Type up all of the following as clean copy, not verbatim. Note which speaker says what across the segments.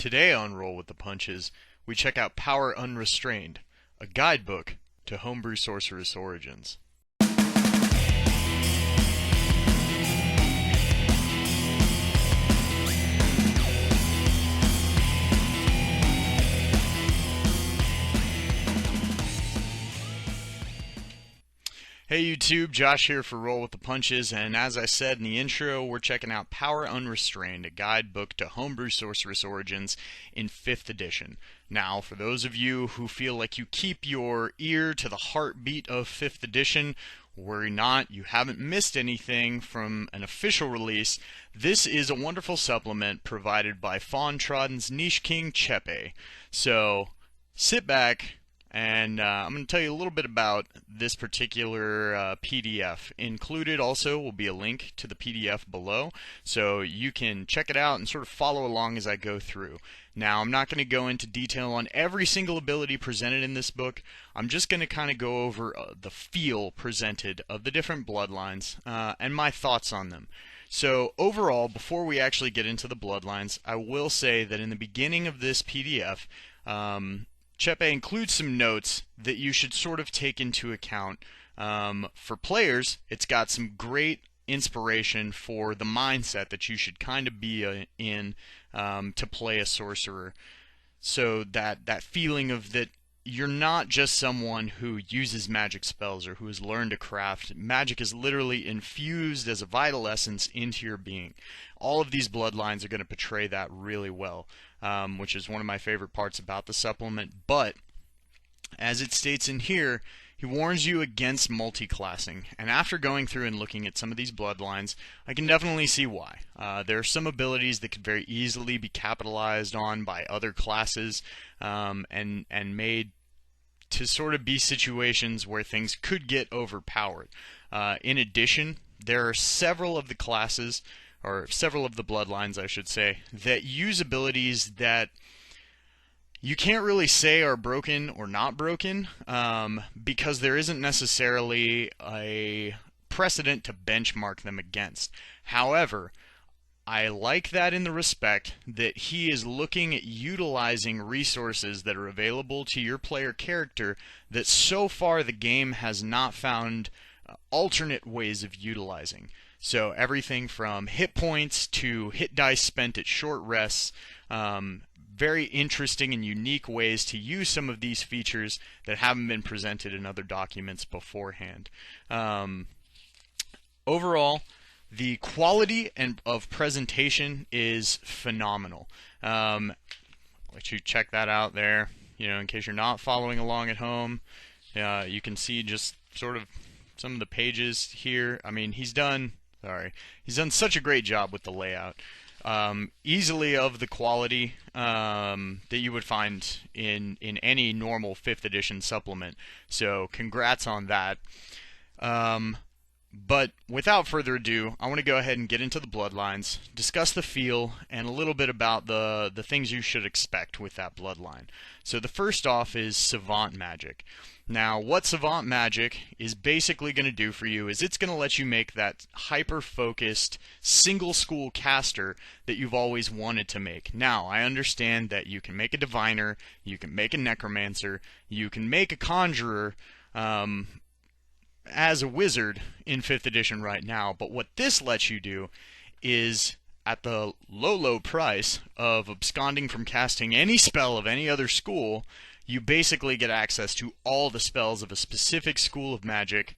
Speaker 1: Today on Roll with the Punches, we check out Power Unrestrained, a guidebook to homebrew sorcerous origins. Hey YouTube, Josh here for Roll with the Punches, and as I said in the intro, we're checking out Power Unrestrained, a guidebook to homebrew sorcerous origins in 5th edition. Now, for those of you who feel like you keep your ear to the heartbeat of 5th edition, worry not, you haven't missed anything from an official release. This is a wonderful supplement provided by FaunTrodden's niche king Chepe. So, sit back, and I'm going to tell you a little bit about this particular PDF. Included also will be a link to the PDF below, so you can check it out and sort of follow along as I go through. Now, I'm not going to go into detail on every single ability presented in this book. I'm just going to kind of go over the feel presented of the different bloodlines and my thoughts on them. So overall, before we actually get into the bloodlines, I will say that in the beginning of this PDF, Chepe includes some notes that you should sort of take into account. For players, it's got some great inspiration for the mindset that you should kind of be in to play a sorcerer. So that feeling of that you're not just someone who uses magic spells or who has learned to craft. Magic is literally infused as a vital essence into your being. All of these bloodlines are going to portray that really well, which is one of my favorite parts about the supplement. But, as it states in here, he warns you against multi-classing, and after going through and looking at some of these bloodlines, I can definitely see why. There are some abilities that could very easily be capitalized on by other classes and made to sort of be situations where things could get overpowered. In addition, there are several of the classes, or several of the bloodlines I should say, that use abilities that you can't really say are broken or not broken because there isn't necessarily a precedent to benchmark them against. However, I like that in the respect that he is looking at utilizing resources that are available to your player character that so far the game has not found alternate ways of utilizing. So everything from hit points to hit dice spent at short rests, very interesting and unique ways to use some of these features that haven't been presented in other documents beforehand. Overall, the quality of presentation is phenomenal. I'll let you check that out there. You know, in case you're not following along at home, you can see just sort of some of the pages here. I mean, he's done such a great job with the layout. Easily of the quality that you would find in any normal 5th edition supplement. So congrats on that. But without further ado, I want to go ahead and get into the bloodlines, discuss the feel, and a little bit about the things you should expect with that bloodline. So the first off is Savant Magic. Now, what Savant Magic is basically going to do for you is it's going to let you make that hyper-focused, single-school caster that you've always wanted to make. Now, I understand that you can make a diviner, you can make a necromancer, you can make a conjurer, as a wizard in 5th edition right now, but what this lets you do is, at the low price of absconding from casting any spell of any other school, you basically get access to all the spells of a specific school of magic,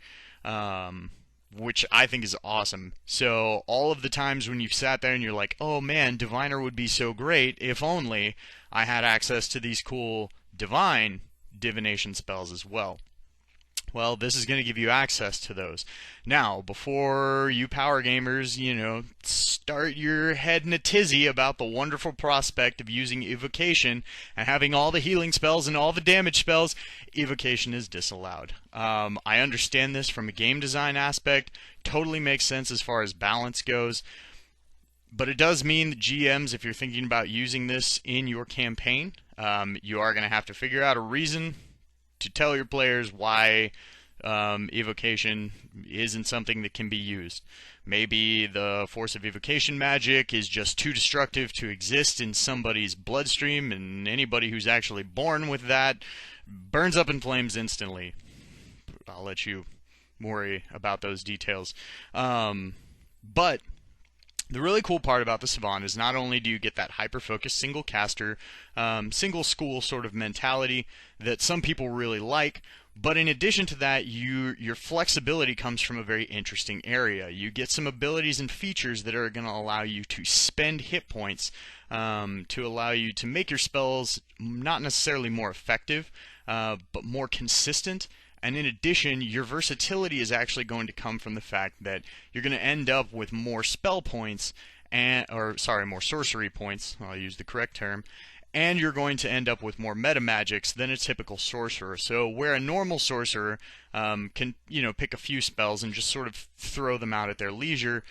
Speaker 1: which I think is awesome. So all of the times when you've sat there and you're like, oh man, diviner would be so great if only I had access to these cool divination spells as well. Well, this is going to give you access to those. Now, before you power gamers, start your head in a tizzy about the wonderful prospect of using evocation and having all the healing spells and all the damage spells, evocation is disallowed. I understand this from a game design aspect, totally makes sense as far as balance goes, but it does mean that GMs, if you're thinking about using this in your campaign, you are going to have to figure out a reason to tell your players why evocation isn't something that can be used. Maybe the force of evocation magic is just too destructive to exist in somebody's bloodstream, and anybody who's actually born with that burns up in flames instantly. I'll let you worry about those details. But the really cool part about the Savant is not only do you get that hyper-focused single caster, single school sort of mentality that some people really like, but in addition to that, your flexibility comes from a very interesting area. You get some abilities and features that are going to allow you to spend hit points to allow you to make your spells not necessarily more effective, but more consistent. And in addition, your versatility is actually going to come from the fact that you're going to end up with more spell points, more sorcery points, I'll use the correct term, and you're going to end up with more meta magics than a typical sorcerer. So where a normal sorcerer can, pick a few spells and just sort of throw them out at their leisure,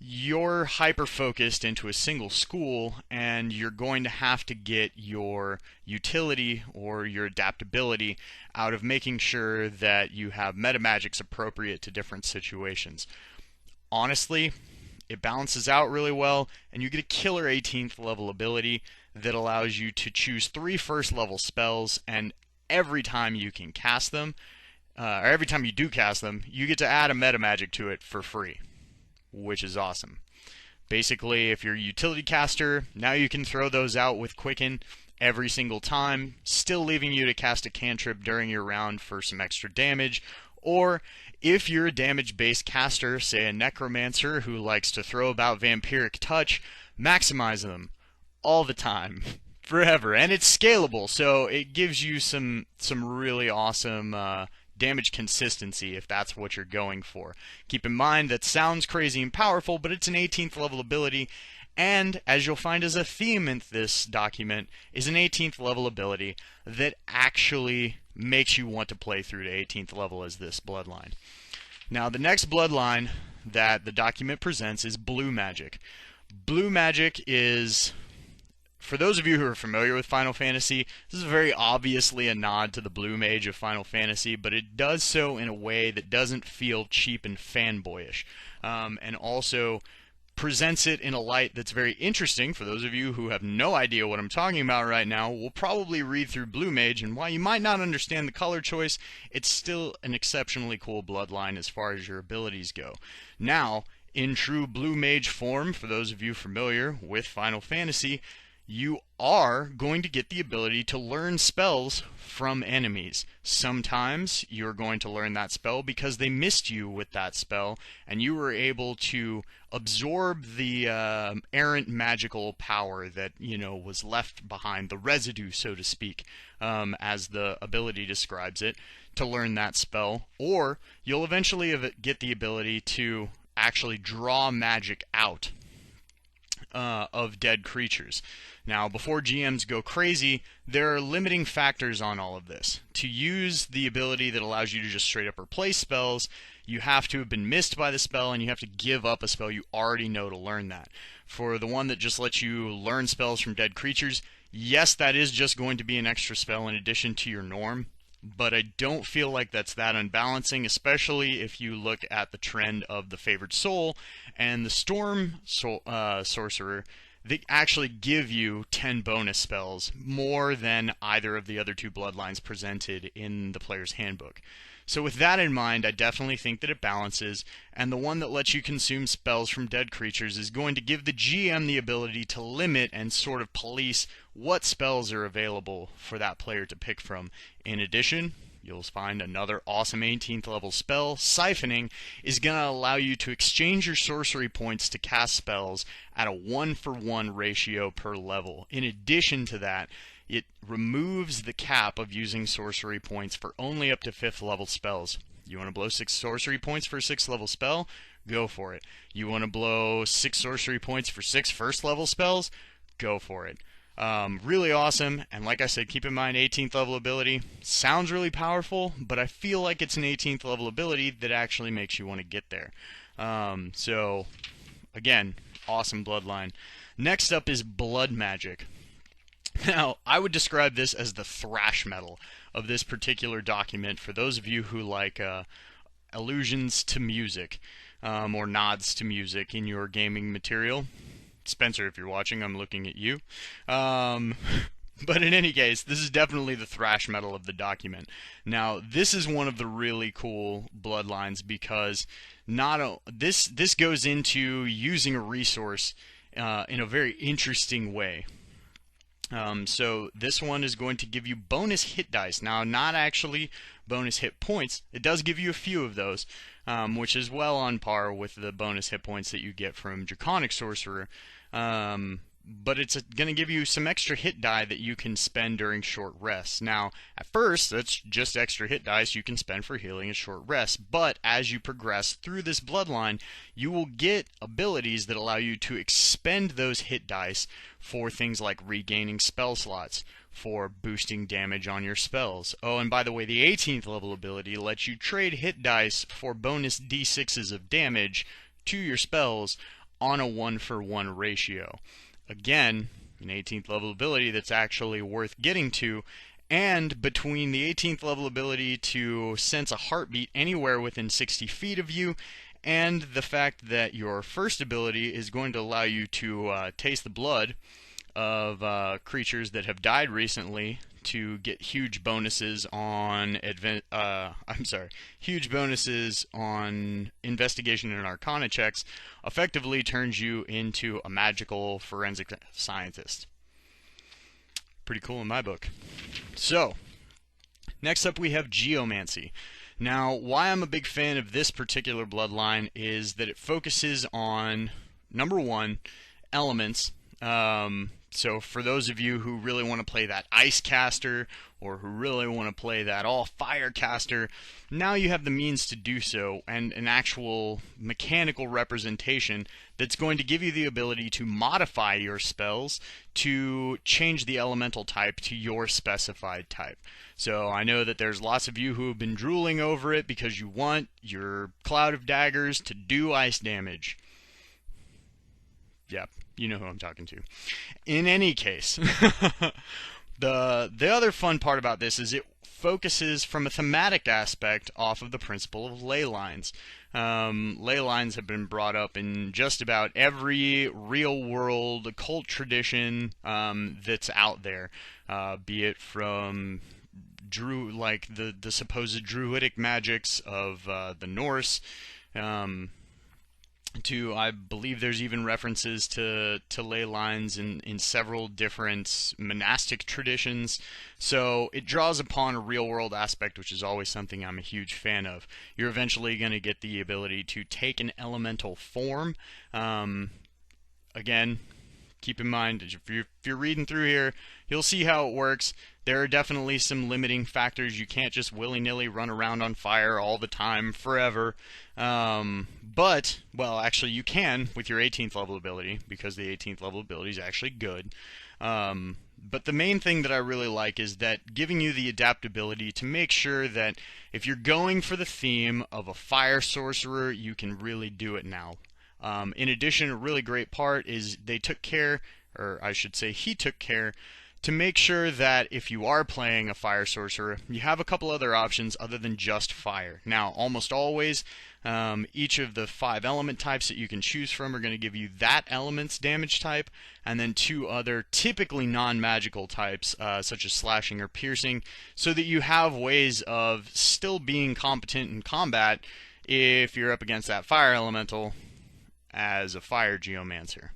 Speaker 1: you're hyper-focused into a single school, and you're going to have to get your utility or your adaptability out of making sure that you have meta magics appropriate to different situations. Honestly, it balances out really well, and you get a killer 18th level ability that allows you to choose 3 first level spells, and every time you can cast them, or every time you do cast them, you get to add a meta magic to it for free, which is awesome. Basically, if you're a utility caster, now you can throw those out with Quicken every single time, still leaving you to cast a cantrip during your round for some extra damage. Or if you're a damage-based caster, say a Necromancer who likes to throw about Vampiric Touch, maximize them all the time, forever. And it's scalable, so it gives you some really awesome damage consistency if that's what you're going for. Keep in mind that sounds crazy and powerful, but it's an 18th level ability, and as you'll find as a theme in this document, is an 18th level ability that actually makes you want to play through to 18th level as this bloodline. Now the next bloodline that the document presents is Blue Magic. Blue Magic is, for those of you who are familiar with Final Fantasy, this is very obviously a nod to the Blue Mage of Final Fantasy, but it does so in a way that doesn't feel cheap and fanboyish, and also presents it in a light that's very interesting. For those of you who have no idea what I'm talking about right now, will probably read through Blue Mage, and while you might not understand the color choice, it's still an exceptionally cool bloodline as far as your abilities go. Now, in true Blue Mage form, for those of you familiar with Final Fantasy, you are going to get the ability to learn spells from enemies. Sometimes you're going to learn that spell because they missed you with that spell, and you were able to absorb the errant magical power that, was left behind, the residue, so to speak, as the ability describes it, to learn that spell. Or you'll eventually get the ability to actually draw magic out of dead creatures. Now, before GMs go crazy, there are limiting factors on all of this. To use the ability that allows you to just straight up replace spells, you have to have been missed by the spell, and you have to give up a spell you already know to learn that. For the one that just lets you learn spells from dead creatures, yes, that is just going to be an extra spell in addition to your norm, but I don't feel like that's that unbalancing, especially if you look at the trend of the Favored Soul and the Storm Sorcerer. They actually give you 10 bonus spells, more than either of the other 2 bloodlines presented in the player's handbook. So with that in mind, I definitely think that it balances, and the one that lets you consume spells from dead creatures is going to give the GM the ability to limit and sort of police what spells are available for that player to pick from. In addition, you'll find another awesome 18th level spell. Siphoning is going to allow you to exchange your sorcery points to cast spells at a 1-for-1 ratio per level. In addition to that, it removes the cap of using sorcery points for only up to 5th level spells. You want to blow 6 sorcery points for a 6th level spell? Go for it. You want to blow 6 sorcery points for 6 first level spells? Go for it. Really awesome, and like I said, keep in mind 18th level ability sounds really powerful, but I feel like it's an 18th level ability that actually makes you want to get there. So again, awesome bloodline. Next up is Blood Magic. Now, I would describe this as the thrash metal of this particular document for those of you who like allusions to music, or nods to music in your gaming material. Spencer, if you're watching, I'm looking at you. But in any case, this is definitely the thrash metal of the document. Now, this is one of the really cool bloodlines because this goes into using a resource in a very interesting way. So this one is going to give you bonus hit dice. Now, not actually bonus hit points. It does give you a few of those, which is well on par with the bonus hit points that you get from Draconic Sorcerer. But it's going to give you some extra hit die that you can spend during short rests. Now, at first, that's just extra hit dice you can spend for healing and short rests. But as you progress through this bloodline, you will get abilities that allow you to expend those hit dice for things like regaining spell slots, for boosting damage on your spells. Oh, and by the way, the 18th level ability lets you trade hit dice for bonus d6s of damage to your spells on a 1-for-1 ratio. Again, an 18th level ability that's actually worth getting to, and between the 18th level ability to sense a heartbeat anywhere within 60 feet of you, and the fact that your first ability is going to allow you to taste the blood of creatures that have died recently to get huge bonuses on huge bonuses on investigation and arcana checks, effectively turns you into a magical forensic scientist. Pretty cool in my book. So, next up we have Geomancy. Now, why I'm a big fan of this particular bloodline is that it focuses on, number one, elements. So for those of you who really want to play that ice caster, or who really want to play that all fire caster, now you have the means to do so, and an actual mechanical representation that's going to give you the ability to modify your spells to change the elemental type to your specified type. So I know that there's lots of you who have been drooling over it because you want your Cloud of Daggers to do ice damage. Yep. You know who I'm talking to. In any case, the other fun part about this is it focuses from a thematic aspect off of the principle of ley lines. Ley lines have been brought up in just about every real-world occult tradition that's out there, be it from the supposed druidic magics of the Norse, I believe there's even references to ley lines in several different monastic traditions. So it draws upon a real-world aspect, which is always something I'm a huge fan of. You're eventually going to get the ability to take an elemental form. Again, keep in mind, if you're reading through here, you'll see how it works. There are definitely some limiting factors. You can't just willy-nilly run around on fire all the time, forever. But, well, actually you can with your 18th level ability, because the 18th level ability is actually good. But the main thing that I really like is that giving you the adaptability to make sure that if you're going for the theme of a fire sorcerer, you can really do it now. In addition, a really great part is they took care, or I should say he took care, to make sure that if you are playing a fire sorcerer, you have a couple other options other than just fire. Now, almost always, each of the 5 element types that you can choose from are going to give you that element's damage type, and then 2 other typically non-magical types, such as slashing or piercing, so that you have ways of still being competent in combat if you're up against that fire elemental as a fire geomancer.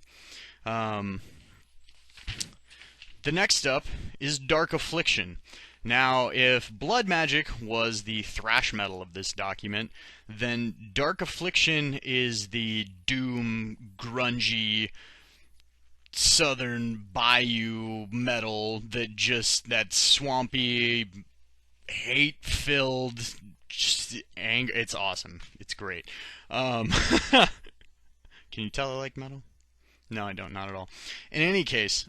Speaker 1: The next up is Dark Affliction. Now, if Blood Magic was the thrash metal of this document, then Dark Affliction is the doom, grungy, southern bayou metal that swampy, hate-filled, anger. It's awesome. It's great. Can you tell I like metal? No, I don't, not at all. In any case,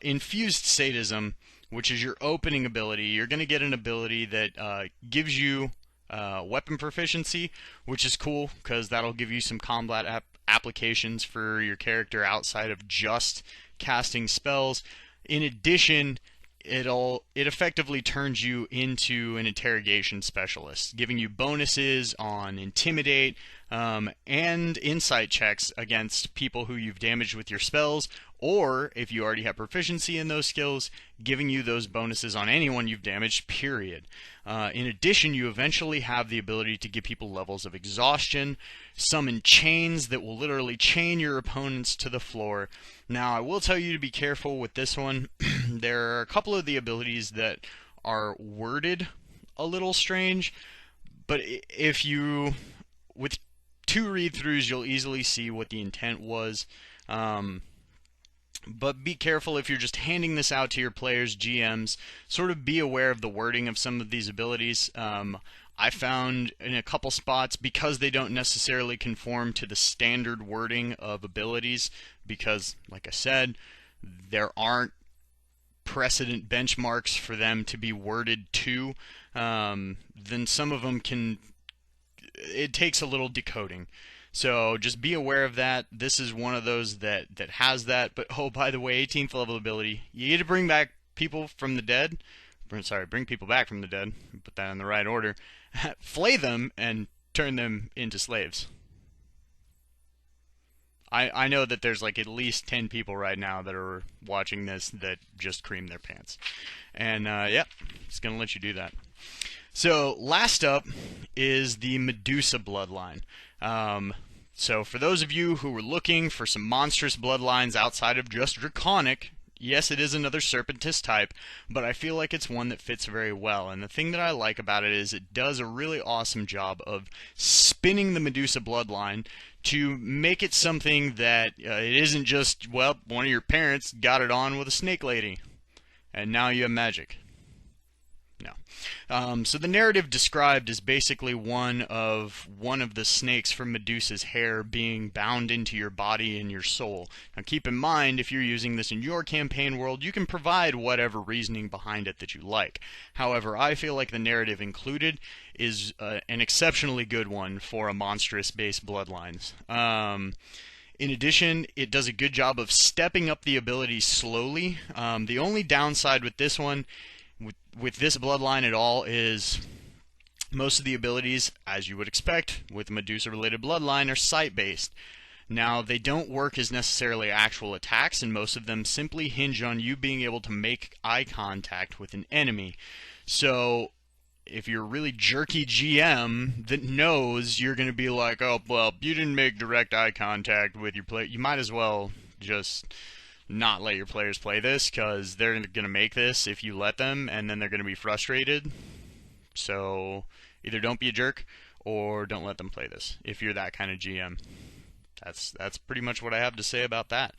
Speaker 1: Infused Sadism, which is your opening ability, you're going to get an ability that gives you weapon proficiency, which is cool, because that'll give you some combat applications for your character outside of just casting spells. In addition, it effectively turns you into an interrogation specialist, giving you bonuses on intimidate and insight checks against people who you've damaged with your spells, or if you already have proficiency in those skills, giving you those bonuses on anyone you've damaged, period. In addition, you eventually have the ability to give people levels of exhaustion, summon chains that will literally chain your opponents to the floor. Now, I will tell you to be careful with this one. There are a couple of the abilities that are worded a little strange, but if you, with 2 read-throughs, you'll easily see what the intent was. But be careful if you're just handing this out to your players, GMs. Sort of be aware of the wording of some of these abilities. I found in a couple spots, because they don't necessarily conform to the standard wording of abilities, because, like I said, there aren't precedent benchmarks for them to be worded to, then some of them it takes a little decoding. So just be aware of that. This is one of those that has that. But oh, by the way, 18th level ability, you get to bring back people from the dead. Bring people back from the dead. Put that in the right order. Flay them and turn them into slaves. I know that there's like at least 10 people right now that are watching this that just cream their pants. And yeah, just gonna let you do that. So last up is the Medusa bloodline. So for those of you who were looking for some monstrous bloodlines outside of just Draconic, yes, it is another Serpentist type, but I feel like it's one that fits very well. And the thing that I like about it is it does a really awesome job of spinning the Medusa bloodline to make it something that it isn't just, well, one of your parents got it on with a snake lady, and now you have magic. No. So the narrative described is basically one of the snakes from Medusa's hair being bound into your body and your soul. Now keep in mind, if you're using this in your campaign world, you can provide whatever reasoning behind it that you like. However, I feel like the narrative included is an exceptionally good one for a monstrous-based bloodlines. In addition, it does a good job of stepping up the abilities slowly. The only downside with this one, with this bloodline at all, is most of the abilities, as you would expect with a Medusa-related bloodline, are sight-based. Now, they don't work as necessarily actual attacks, and most of them simply hinge on you being able to make eye contact with an enemy. So, if you're a really jerky GM that knows you're going to be like, oh, well, you didn't make direct eye contact with your player, you might as well just not let your players play this, because they're going to make this if you let them, and then they're going to be frustrated. So either don't be a jerk or don't let them play this if you're that kind of GM. That's pretty much what I have to say about that.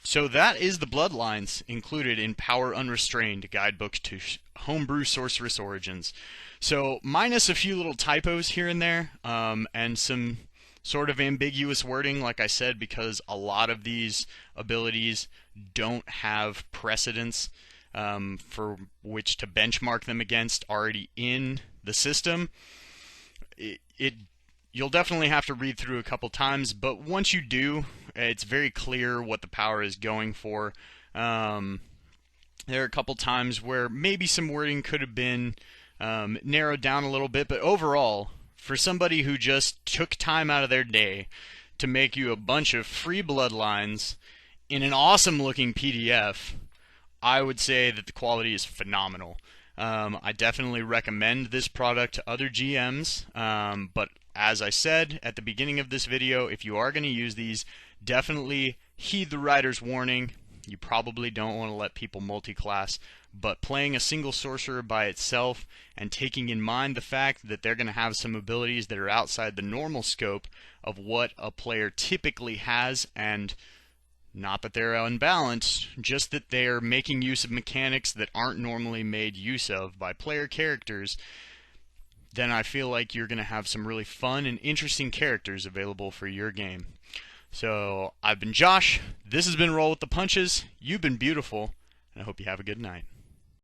Speaker 1: So that is the bloodlines included in Power Unrestrained, a guidebook to homebrew sorceress origins. So minus a few little typos here and there, and some sort of ambiguous wording, like I said, because a lot of these abilities don't have precedents for which to benchmark them against already in the system. You'll definitely have to read through a couple times, but once you do, it's very clear what the power is going for. There are a couple times where maybe some wording could have been narrowed down a little bit, but overall, for somebody who just took time out of their day to make you a bunch of free bloodlines in an awesome looking PDF, I would say that the quality is phenomenal. I definitely recommend this product to other GMs, but as I said at the beginning of this video, if you are going to use these, definitely heed the writer's warning. You probably don't want to let people multi-class, but playing a single sorcerer by itself and taking in mind the fact that they're going to have some abilities that are outside the normal scope of what a player typically has, and not that they're unbalanced, just that they're making use of mechanics that aren't normally made use of by player characters, then I feel like you're going to have some really fun and interesting characters available for your game. So, I've been Josh, this has been Roll with the Punches, you've been beautiful, and I hope you have a good night.